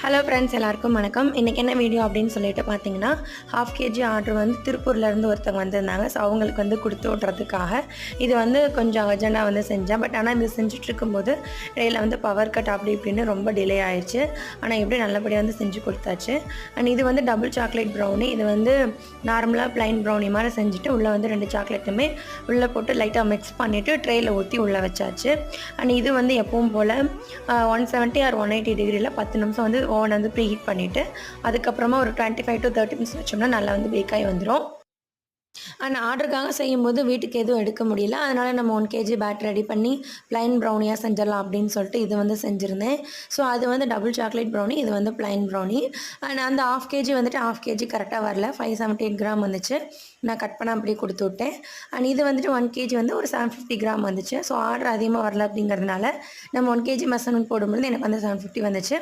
Hello friends, எல்லாருக்கும் வணக்கம். இன்றைக்கி என்ன வீடியோ அப்படின்னு சொல்லிட்டு பார்த்தீங்கன்னா, 1/2 கேஜி ஆர்டர் வந்து திருப்பூர்லேருந்து ஒருத்தவங்க வந்திருந்தாங்க. ஸோ அவங்களுக்கு வந்து கொடுத்து விட்றதுக்காக இது வந்து கொஞ்சம் அர்ஜென்ட்டாக வந்து செஞ்சேன். பட் ஆனால் இது செஞ்சுட்ருக்கும்போது இடையில வந்து பவர் கட் அப்படி இப்படின்னு ரொம்ப டிலே ஆயிடுச்சு. ஆனால் எப்படி நல்லபடியாக வந்து செஞ்சு கொடுத்தாச்சு. அண்ட் இது வந்து டபுள் சாக்லேட் ப்ரௌனி. இது வந்து நார்மலாக ப்ளைன் ப்ரௌனி மாதிரி செஞ்சுட்டு உள்ளே வந்து 2 சாக்லேட்டுமே உள்ளே போட்டு லைட்டாக மிக்ஸ் பண்ணிவிட்டு ட்ரேயில் ஊற்றி உள்ளே வச்சாச்சு. அண்ட் இது வந்து எப்பவும் போல் 170 ஆர் 180 டிகிரியில் 10 நிமிஷம் வந்து ஓவன் வந்து ப்ரீ ஹீட் பண்ணிவிட்டு அதுக்கப்புறமா ஒரு 25 to 30 மினிட்ஸ் வச்சோம்னா நல்லா வந்து பேக் ஆகி வந்துடும். அண்ட் ஆர்டருக்காக செய்யும்போது வீட்டுக்கு எதுவும் எடுக்க முடியல. அதனால் நம்ம 1 கேஜி பேட்டர் ரெடி பண்ணி ப்ளைன் ப்ரௌனியாக செஞ்சிடலாம் அப்படின்னு சொல்லிட்டு இது வந்து செஞ்சுருந்தேன். ஸோ அது வந்து டபுள் சாக்லேட் ப்ரௌனி, இது வந்து ப்ளைன் ப்ரௌனி. அண்ட் அந்த 1/2 கேஜி வந்துட்டு 1/2 கேஜி கரெக்டாக வரல. 578 கிராம் வந்துச்சு. நான் கட் பண்ண அப்படியே கொடுத்து விட்டேன். அண்ட் இது வந்துட்டு 1 கேஜி வந்து ஒரு 750 கிராம் வந்துச்சு. ஸோ ஆர்டர் அதிகமாக வரல அப்படிங்கிறதுனால நம்ம 1 கேஜி மெஷர்மெண்ட் போடும்போது எனக்கு வந்து 750 வந்துச்சு.